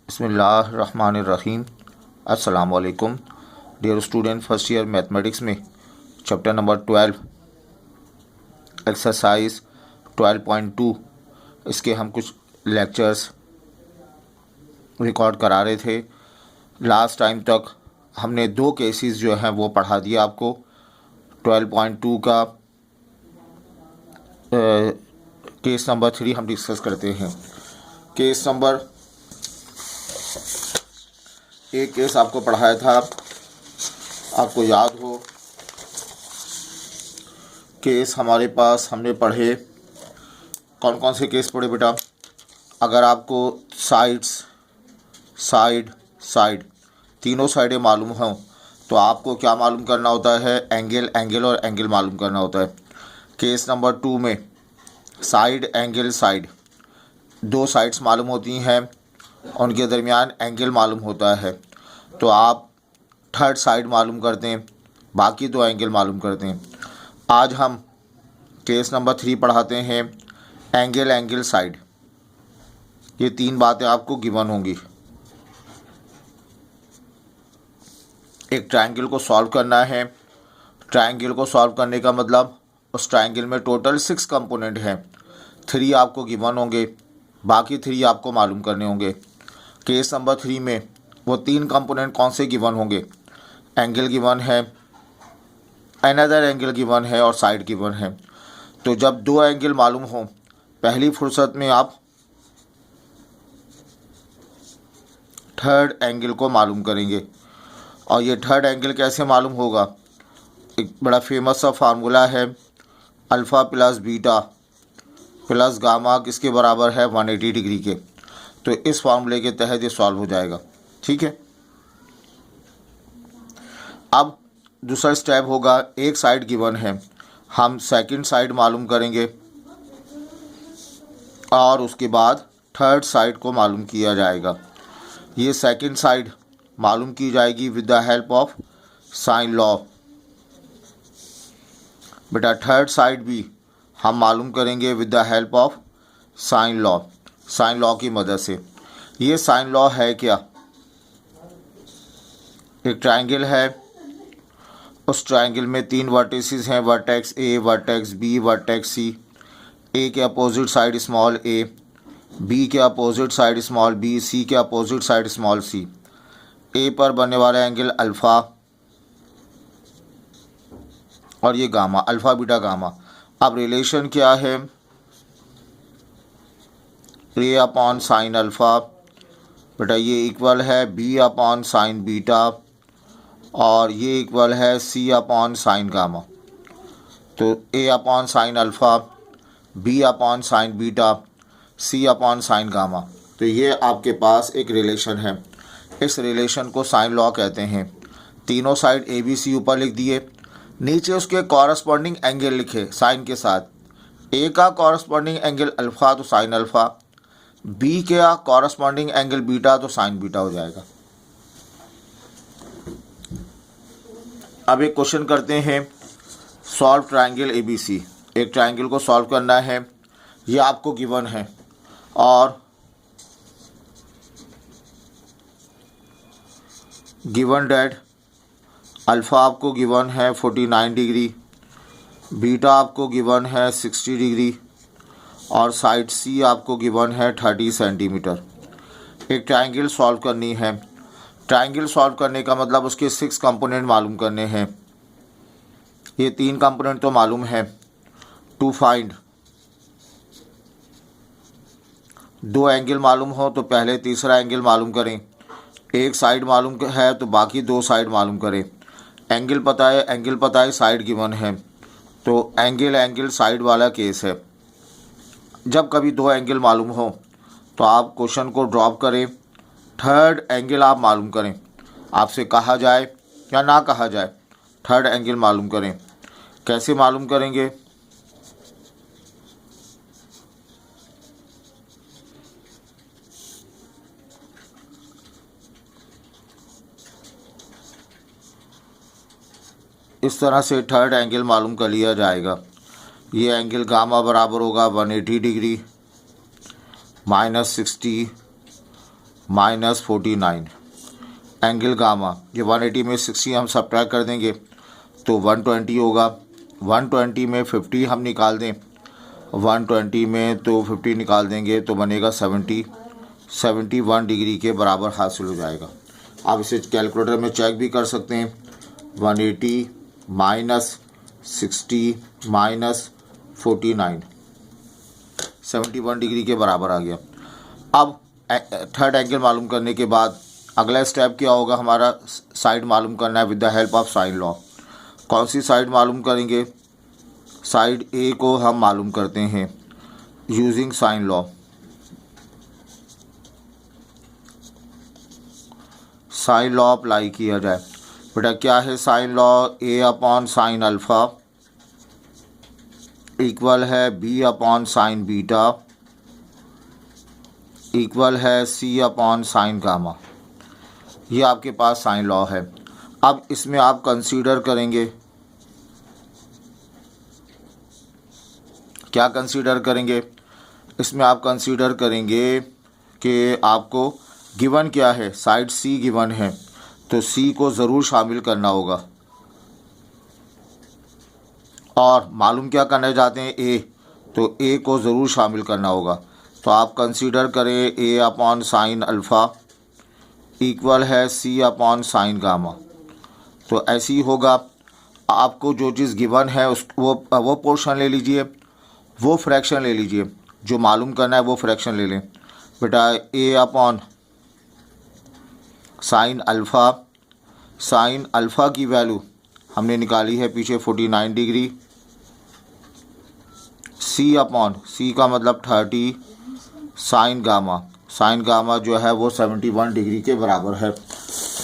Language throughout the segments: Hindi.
बिस्मिल्लाहिर्रहमानिर्रहीम। अस्सलाम वालेकुम dear student, first year mathematics में चैप्टर नंबर 12 एक्सरसाइज 12.2 इसके हम कुछ लेक्चर्स रिकॉर्ड करा रहे थे। लास्ट टाइम तक हमने दो केसेस जो हैं वो पढ़ा दिया आपको। 12.2 का केस नंबर 3 हम डिस्कस करते हैं। केस नंबर एक केस आपको पढ़ाया था, आपको याद हो। केस हमारे पास हमने पढ़े, कौन कौन से केस पढ़े बेटा? अगर आपको साइड्स, साइड तीनों साइडें मालूम हों तो आपको क्या मालूम करना होता है? एंगल और एंगल मालूम करना होता है। केस नंबर 2 में साइड, एंगल, साइड दो साइड्स मालूम होती हैं, उनके दरमियान एंगल मालूम होता है, तो आप थर्ड साइड मालूम करते हैं, बाकी दो एंगल मालूम करते हैं। आज हम केस नंबर 3 पढ़ाते हैं, एंगल, साइड। ये तीन बातें आपको गिवन होंगी। एक ट्रायंगल को सॉल्व करना है। ट्रायंगल को सॉल्व करने का मतलब उस ट्रायंगल में टोटल 6 कंपोनेंट हैं। 3 आपको गिवन होंगे, बाकी 3 आपको मालूम करने होंगे। केस नंबर 3 में वो 3 कंपोनेंट कौन से गिवन होंगे? एंगल गिवन है, अनदर एंगल गिवन है और साइड गिवन है। तो जब दो एंगल मालूम हो, पहली फुर्सत में आप थर्ड एंगल को मालूम करेंगे। और ये थर्ड एंगल कैसे मालूम होगा? एक बड़ा फेमस सा फार्मूला है, alpha plus beta plus gamma किसके बराबर है? 180 डिग्री के। तो इस फार्मूले के तहत ये सॉल्व हो जाएगा। ठीक है। अब दूसरा स्टेप होगा, एक साइड गिवन है, हम सेकंड साइड मालूम करेंगे और उसके बाद थर्ड साइड को मालूम किया जाएगा। ये सेकंड साइड मालूम की जाएगी with the help of sine law. बेटा थर्ड साइड भी हम मालूम करेंगे with the help of sine law, sine law की मदद से। ये साइन लॉ है क्या? एक ट्रायंगल है, उस ट्रायंगल में 3 वर्टिसेस हैं, vertex A, vertex B, vertex C. A के opposite side small A, B के opposite side small B, C के opposite side small C. A पर बनने वाला एंगल अल्फ़ा और ये गामा, अल्फ़ा बीटा गामा। अब रिलेशन क्या है? ए अपॉन साइन अल्फ़ा, बेटा ये इक्वल है बी अपॉन साइन बीटा और ये इक्वल है सी अपॉन साइन गामा। तो A upon sine alpha, B upon sine beta, C upon sine gamma. तो ये आपके पास एक रिलेशन है। इस रिलेशन को साइन लॉ कहते हैं। तीनों साइड ए बी सी ऊपर लिख दिए, नीचे उसके कॉरस्पॉन्डिंग एंगल लिखे साइन के साथ। ए का कॉरस्पॉन्डिंग एंगल अल्फ़ा तो साइन अल्फ़ा, बी का कॉरस्पॉन्डिंग एंगल बीटा तो साइन बीटा हो जाएगा। अब एक क्वेश्चन करते हैं, solve triangle A B C. एक ट्रायंगल को सॉल्व करना है, ये आपको गिवन है और गिवन डेट अल्फ़ा आपको गिवन है 49 डिग्री, बीटा आपको गिवन है 60 डिग्री और साइड सी आपको गिवन है 30 सेंटीमीटर। एक ट्रायंगल सॉल्व करनी है। ट्रायंगल सॉल्व करने का मतलब उसके 6 कंपोनेंट मालूम करने हैं। ये 3 कंपोनेंट तो मालूम है। टू फाइंड, दो एंगल मालूम हो तो पहले तीसरा एंगल मालूम करें। एक साइड मालूम है तो बाकी दो साइड मालूम करें। एंगल पता है, साइड गिवन है, तो एंगल साइड वाला केस है। जब कभी दो एंगल मालूम हो तो आप क्वेश्चन को ड्रॉप करें, थर्ड एंगल आप मालूम करें। आपसे कहा जाए या ना कहा जाए, थर्ड एंगल मालूम करें। कैसे मालूम करेंगे? इस तरह से थर्ड एंगल मालूम कर लिया जाएगा। ये एंगल गामा बराबर होगा 180 डिग्री -60 माइनस 49। एंगल गामा, ये 180 में 60 हम सब्ट्रैक्ट कर देंगे तो 120 होगा। 120 में 50 हम निकाल दें, 120 में तो 50 निकाल देंगे तो बनेगा 71 डिग्री के बराबर हासिल हो जाएगा। आप इसे कैलकुलेटर में चेक भी कर सकते हैं। 180 माइनस 60 माइनस 49, 71 डिग्री के बराबर आ गया। अब थर्ड एंगल मालूम करने के बाद अगला स्टेप क्या होगा, हमारा साइड मालूम करना है with the help of sine law. कौन सी साइड मालूम करेंगे? साइड ए को हम मालूम करते हैं using sine law. Sine law apply किया जाए। बेटा क्या है sine law? A upon sine alpha equal है B upon sine beta equal है सी अपॉन साइन गामा। ये आपके पास साइन लॉ है। अब इसमें आप कंसीडर करेंगे, क्या कंसीडर करेंगे? इसमें आप कंसीडर करेंगे कि आपको गिवन क्या है, साइड सी गिवन है तो सी को ज़रूर शामिल करना होगा। और मालूम क्या करना चाहते हैं? ए, तो ए को ज़रूर शामिल करना होगा। तो आप कंसीडर करें ए अपॉन साइन अल्फ़ा इक्वल है सी अपॉन साइन गामा। तो ऐसे ही होगा। आपको जो चीज़ गिवन है उस वो पोर्शन ले लीजिए, वो फ्रैक्शन ले लीजिए, जो मालूम करना है वो फ्रैक्शन ले लें। बेटा ए अपॉन साइन अल्फ़ा की वैल्यू हमने निकाली है पीछे 49 डिग्री। सी अपॉन, सी का मतलब 30 साइन गामा जो है वो 71 डिग्री के बराबर है।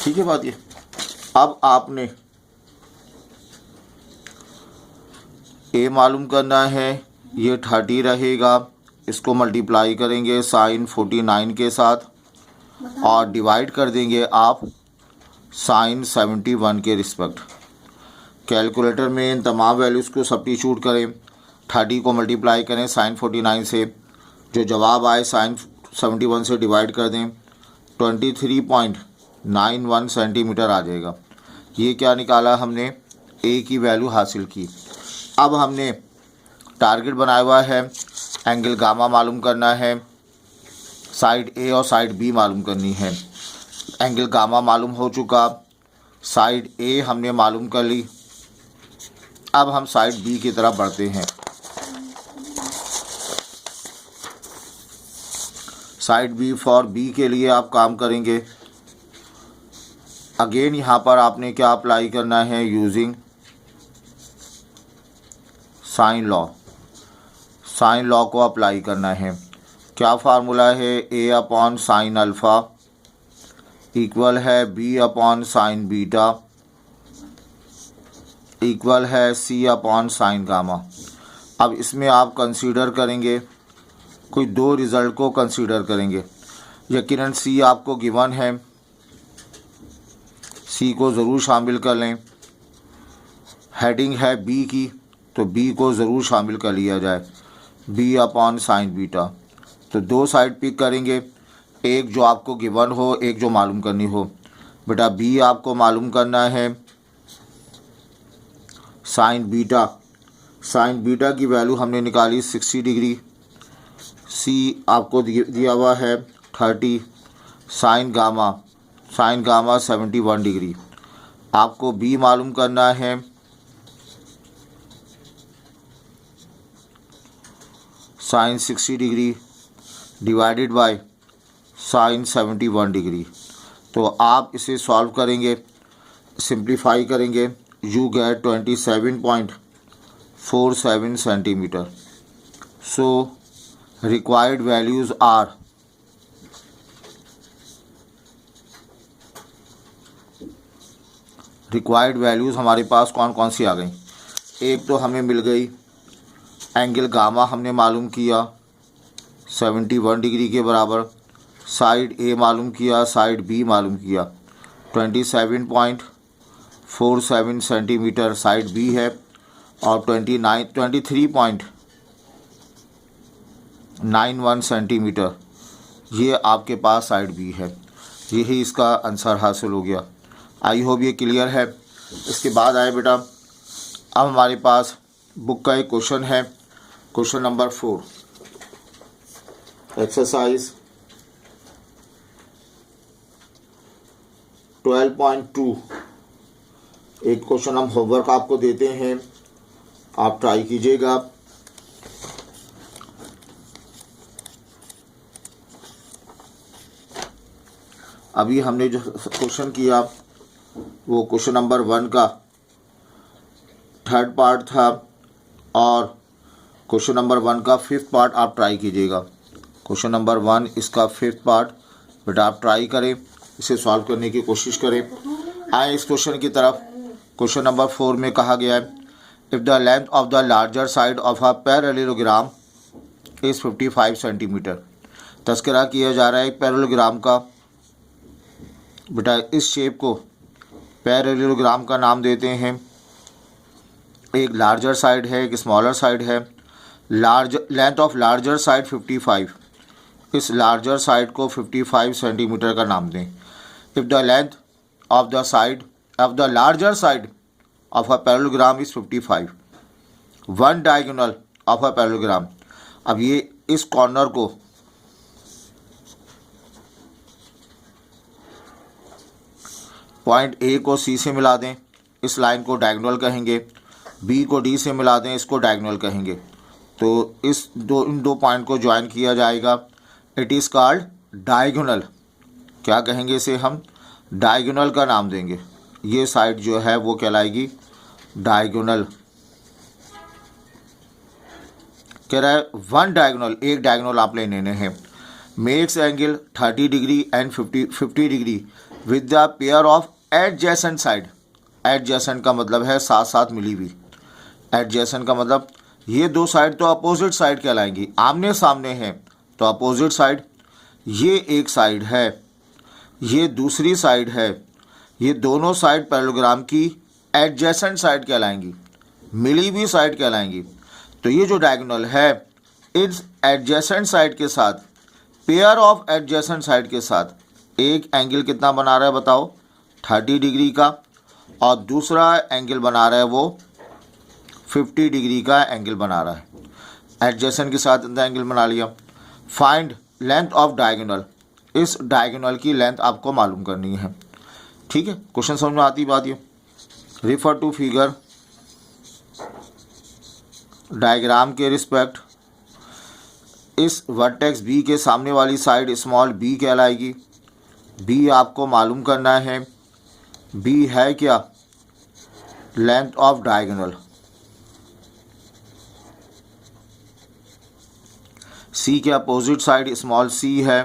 ठीक है बात ये। अब आपने ए मालूम करना है, ये 30 रहेगा, इसको मल्टीप्लाई करेंगे साइन 49 के साथ और डिवाइड कर देंगे आप साइन 71 के रिस्पेक्ट। कैलकुलेटर में इन तमाम वैल्यूज़ को सब्स्टिट्यूट करें, 30 को मल्टीप्लाई करें साइन 49 से, जो जवाब आए साइन 71 से डिवाइड कर दें, 23.91 सेंटीमीटर आ जाएगा। ये क्या निकाला हमने? ए की वैल्यू हासिल की। अब हमने टारगेट बनाया हुआ है, एंगल गामा मालूम करना है, साइड ए और साइड बी मालूम करनी है। एंगल गामा मालूम हो चुका, साइड ए हमने मालूम कर ली। अब हम साइड बी की तरफ बढ़ते हैं। साइड बी, फॉर बी के लिए आप काम करेंगे। अगेन यहाँ पर आपने क्या अप्लाई करना है? यूजिंग साइन लॉ को अप्लाई करना है। क्या फार्मूला है? A upon sine alpha equal है B upon sine beta equal है सी अपॉन साइन गामा। अब इसमें आप कंसीडर करेंगे, कोई दो रिज़ल्ट को कंसीडर करेंगे। यकीनन सी आपको गिवन है, सी को ज़रूर शामिल कर लें। हेडिंग है बी की, तो बी को ज़रूर शामिल कर लिया जाए, बी अपॉन साइन बीटा। तो दो साइड पिक करेंगे, एक जो आपको गिवन हो, एक जो मालूम करनी हो। बेटा बी आपको मालूम करना है साइन बीटा की वैल्यू हमने निकाली 60 डिग्री। सी आपको दिया हुआ है 30, साइन गामा 71 डिग्री। आपको बी मालूम करना है sine 60 degree divided by sine 71 degree. तो आप इसे सॉल्व करेंगे, सिंप्लीफाई करेंगे, you get 27.47 centimetre. So required values are हमारे पास कौन कौन सी आ गई? एक तो हमें मिल गई एंगल गामा, हमने मालूम किया 71 डिग्री के बराबर। साइड ए मालूम किया, साइड बी मालूम किया, 27.47 सेंटीमीटर साइड बी है और 23.91 सेंटीमीटर ये आपके पास साइड बी है। यही इसका आंसर हासिल हो गया। आई होप ये क्लियर है। इसके बाद आए बेटा, अब हमारे पास बुक का एक क्वेश्चन है, क्वेश्चन नंबर 4, एक्सरसाइज 12.2। एक क्वेश्चन हम होमवर्क आपको देते हैं, आप ट्राई कीजिएगा। अभी हमने जो क्वेश्चन किया वो क्वेश्चन नंबर 1 का थर्ड पार्ट था, और क्वेश्चन नंबर 1 का 5th पार्ट आप ट्राई कीजिएगा। क्वेश्चन नंबर 1 इसका 5th पार्ट बेटा आप ट्राई करें, इसे सॉल्व करने की कोशिश करें। आए इस क्वेश्चन की तरफ। क्वेश्चन नंबर 4 में कहा गया है, if the length of the larger side of a parallelogram is 55 centimetre. तस्करा किया जा रहा है एक पैरेललोग्राम का। बेटा इस शेप को पैरेललोग्राम का नाम देते हैं। एक लार्जर साइड है, एक स्मॉलर साइड है। लेंथ ऑफ लार्जर साइड 55, इस लार्जर साइड को 55 सेंटीमीटर का नाम दें। If the length of the side of the larger side of a parallelogram is 55, one diagonal of a parallelogram. अब ये इस कॉर्नर को पॉइंट ए को सी से मिला दें, इस लाइन को डायगोनल कहेंगे। बी को डी से मिला दें, इसको डायगोनल कहेंगे। तो इन दो पॉइंट को ज्वाइन किया जाएगा। It is called diagonal. क्या कहेंगे इसे हम? डायगोनल का नाम देंगे। ये साइड जो है वो कहलाएगी डायगोनल। कह रहा है वन डायगोनल, एक डायगोनल आप लेने हैं। Makes angle 30 degree and 50 degree with the pair of adjacent side. Adjacent का मतलब है साथ साथ मिली हुई। एडजेसेंट का मतलब ये दो साइड तो अपोजिट साइड कहलाएंगी, आमने सामने हैं तो अपोजिट साइड। ये एक साइड है, ये दूसरी साइड है। ये दोनों साइड पैरेललोग्राम की एडजेसेंट साइड कहलाएंगी, मिली हुई साइड कहलाएंगी। तो ये जो डायगोनल है इस एडजेसेंट साइड के साथ, पेयर ऑफ एडजेसेंट साइड के साथ एक एंगल कितना बना रहा है बताओ? 30 डिग्री का, और दूसरा एंगल बना रहा है वो 50 डिग्री का एंगल बना रहा है। एडजेसेंट के साथ इतना एंगल बना लिया। Find length of diagonal. इस डायगोनल की लेंथ आपको मालूम करनी है। ठीक है, क्वेश्चन समझ में आती बात ये। Refer to figure. डायग्राम के रिस्पेक्ट इस वर्टेक्स बी के सामने वाली साइड स्मॉल बी कहलाएगी। बी आपको मालूम करना है। बी है क्या? Length of diagonal. सी के अपोजिट साइड स्मॉल सी है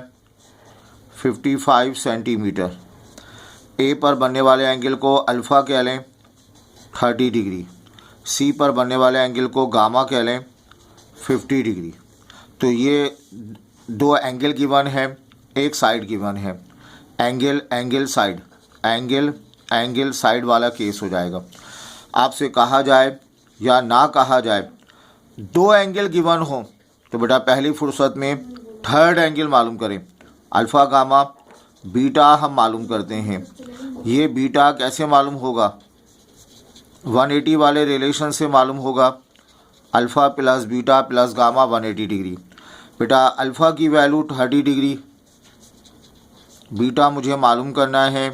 55 सेंटीमीटर। ए पर बनने वाले एंगल को अल्फ़ा कह लें 30 डिग्री। सी पर बनने वाले एंगल को गामा कह लें 50 डिग्री। तो ये दो एंगल गिवन है, एक साइड गिवन है। Angle angle side, angle angle side वाला केस हो जाएगा। आपसे कहा जाए या ना कहा जाए, दो एंगल गिवन हो तो बेटा पहली फुर्सत में थर्ड एंगल मालूम करें। अल्फ़ा गामा बीटा हम मालूम करते हैं। ये बीटा कैसे मालूम होगा? 180 वाले रिलेशन से मालूम होगा। Alpha plus beta plus gamma 180 degree. बेटा अल्फ़ा की वैल्यू 30 डिग्री, बीटा मुझे मालूम करना है,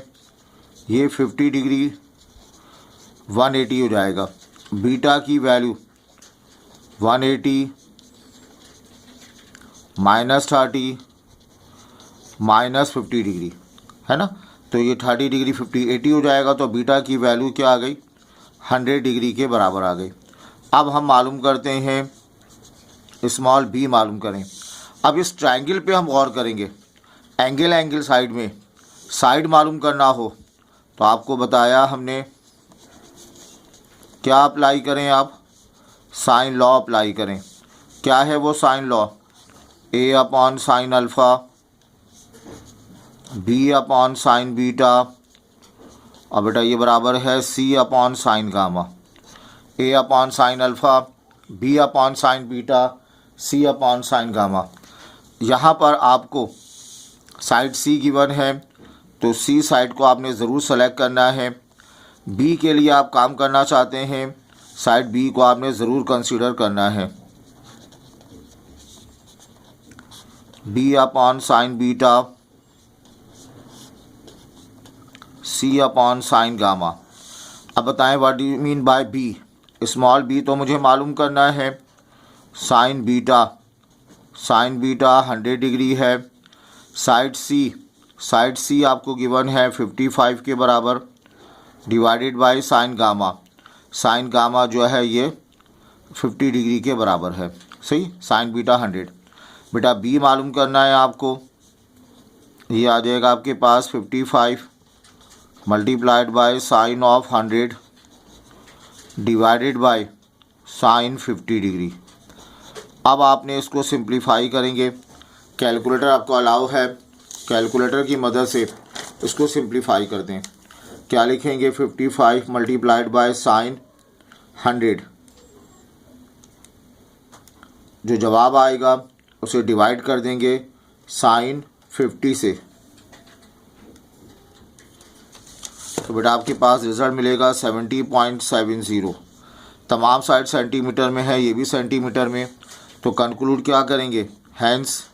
ये 50 डिग्री, 180 हो जाएगा। बीटा की वैल्यू 180 माइनस 30 माइनस 50 डिग्री है ना। तो ये 30 डिग्री 50 80 हो जाएगा। तो बीटा की वैल्यू क्या आ गई? 100 डिग्री के बराबर आ गई। अब हम मालूम करते हैं स्मॉल बी मालूम करें। अब इस ट्रायंगल पे हम गौर करेंगे। एंगल एंगल साइड में साइड मालूम करना हो तो आपको बताया हमने क्या अप्लाई करें, आप साइन लॉ अप्लाई करें। क्या है वो sine law? A upon sine alpha, B upon sine beta, और बेटा ये बराबर है C upon sine gamma. A upon sine alpha, B upon sine beta, C upon sine gamma. यहाँ पर आपको साइड सी गिवन है, तो सी साइड को आपने ज़रूर सेलेक्ट करना है। बी के लिए आप काम करना चाहते हैं, साइड बी को आपने ज़रूर कंसीडर करना है। B upon sine beta C upon sine gamma. अब बताएं what do you mean by B. Small B तो मुझे मालूम करना है। साइन बीटा 100 डिग्री है। साइड सी आपको गिवन है 55 के बराबर, डिवाइडेड बाय साइन गामा जो है ये 50 डिग्री के बराबर है। सही, साइन बीटा 100। बेटा बी मालूम करना है आपको, ये आ जाएगा आपके पास 55 multiplied by sine of 100 divided by sign 50 degree. अब आपने इसको सिंप्लीफाई करेंगे। कैलकुलेटर आपको अलाउ है, कैलकुलेटर की मदद से इसको सिंप्लीफाई कर दें। क्या लिखेंगे, 55 मल्टीप्लाइड बाय साइन 100, जो जवाब आएगा उसे डिवाइड कर देंगे साइन 50 से, तो बेटा आपके पास रिजल्ट मिलेगा 70.70। तमाम साइड सेंटीमीटर में है, ये भी सेंटीमीटर में, तो कंक्लूड क्या करेंगे, hence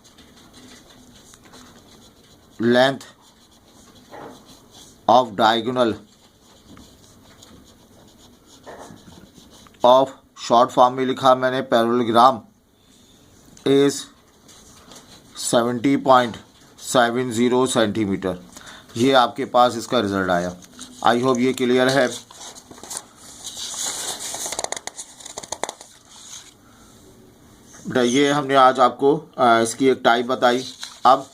length of diagonal of, short form में लिखा मैंने पैरेललोग्राम, इज 70.70 सेंटीमीटर। ये आपके पास इसका रिज़ल्ट आया। आई होप ये क्लियर है। बेटा ये हमने आज आपको इसकी एक टाइप बताई। अब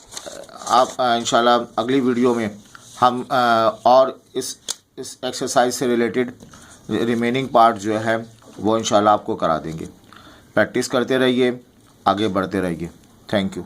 आप इंशाल्लाह अगली वीडियो में हम और इस एक्सरसाइज से रिलेटेड रिमेनिंग पार्ट जो है वो इंशाल्लाह आपको करा देंगे। प्रैक्टिस करते रहिए, आगे बढ़ते रहिए। Thank you.